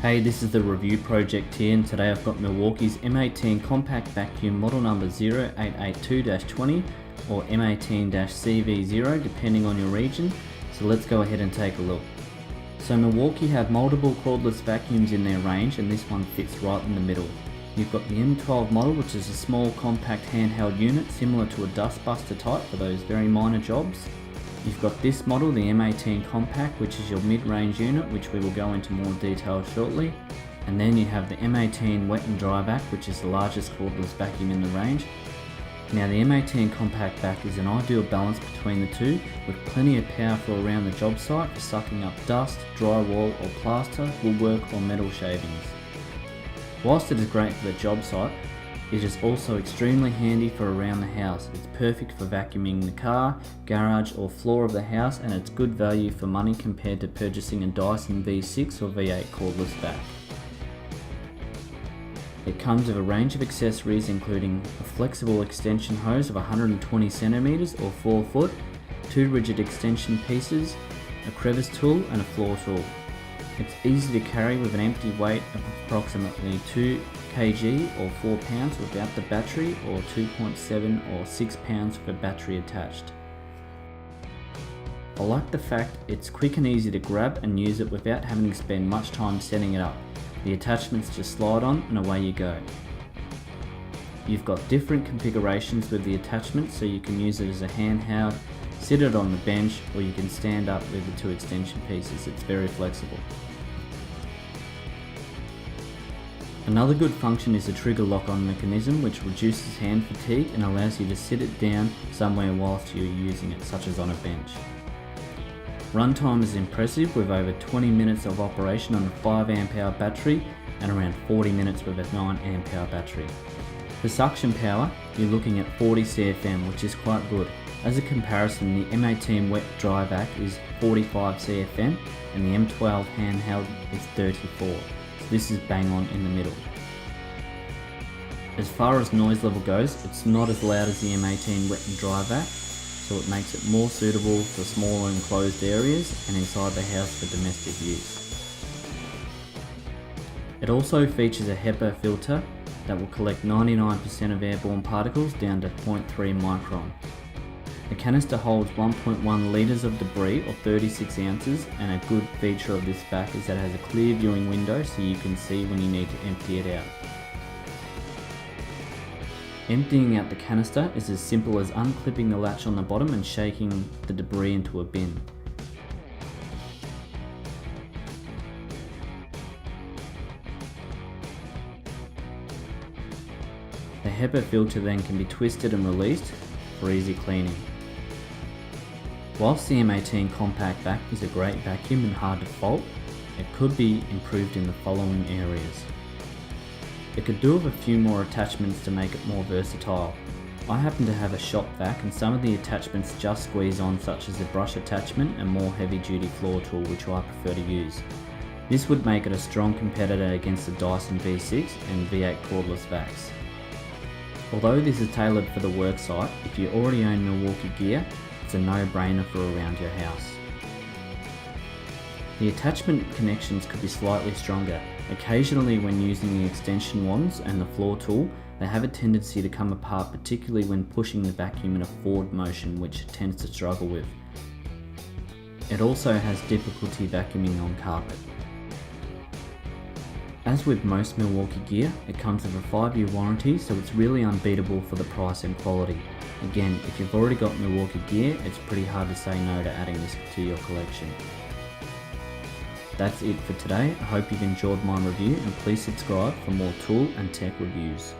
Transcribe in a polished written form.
Hey, this is the review project here, and today I've got Milwaukee's M18 Compact Vacuum model number 0882-20 or M18-CV0 depending on your region, so let's go ahead and take a look. So Milwaukee have multiple cordless vacuums in their range, and this one fits right in the middle. You've got the M12 model, which is a small compact handheld unit similar to a dustbuster type for those very minor jobs. You've got this model, the M18 Compact, which is your mid-range unit, which we will go into more detail shortly. And then you have the M18 Wet and Dry Vac, which is the largest cordless vacuum in the range. Now the M18 Compact Vac is an ideal balance between the two, with plenty of power for around the job site for sucking up dust, drywall or plaster, woodwork or metal shavings. Whilst it is great for the job site, it is also extremely handy for around the house. It's perfect for vacuuming the car, garage or floor of the house, and it's good value for money compared to purchasing a Dyson V6 or V8 cordless vac. It comes with a range of accessories including a flexible extension hose of 120 cm or 4 foot, 2 rigid extension pieces, a crevice tool and a floor tool. It's easy to carry with an empty weight of approximately 2 kg or 4 pounds without the battery, or 2.7 or 6 pounds with a battery attached. I like the fact it's quick and easy to grab and use it without having to spend much time setting it up. The attachments just slide on and away you go. You've got different configurations with the attachments, so you can use it as a handheld, sit it on the bench, or you can stand up with the 2 extension pieces. It's very flexible. Another good function is the trigger lock-on mechanism, which reduces hand fatigue and allows you to sit it down somewhere whilst you're using it, such as on a bench. Runtime is impressive, with over 20 minutes of operation on a 5 amp hour battery and around 40 minutes with a 9 amp hour battery. For suction power, you're looking at 40 CFM, which is quite good. As a comparison, the M18 Wet Dry Vac is 45 CFM and the M12 handheld is 34. So this is bang on in the middle. As far as noise level goes, it's not as loud as the M18 Wet and Dry Vac, so it makes it more suitable for smaller enclosed areas and inside the house for domestic use. It also features a HEPA filter that will collect 99% of airborne particles down to 0.3 micron. The canister holds 1.1 litres of debris, or 36 ounces, and a good feature of this vac is that it has a clear viewing window so you can see when you need to empty it out. Emptying out the canister is as simple as unclipping the latch on the bottom and shaking the debris into a bin. The HEPA filter then can be twisted and released for easy cleaning. Whilst the M18 Compact Vac is a great vacuum and hard to fault, it could be improved in the following areas. It could do with a few more attachments to make it more versatile. I happen to have a shop vac and some of the attachments just squeeze on, such as a brush attachment and more heavy duty floor tool, which I prefer to use. This would make it a strong competitor against the Dyson V6 and V8 cordless vacs. Although this is tailored for the work site, if you already own Milwaukee gear, it's a no-brainer for around your house. The attachment connections could be slightly stronger. Occasionally when using the extension wands and the floor tool, they have a tendency to come apart, particularly when pushing the vacuum in a forward motion, which it tends to struggle with. It also has difficulty vacuuming on carpet. As with most Milwaukee gear, it comes with a 5-year warranty, so it's really unbeatable for the price and quality. Again, if you've already got Milwaukee gear, it's pretty hard to say no to adding this to your collection. That's it for today. I hope you've enjoyed my review, and please subscribe for more tool and tech reviews.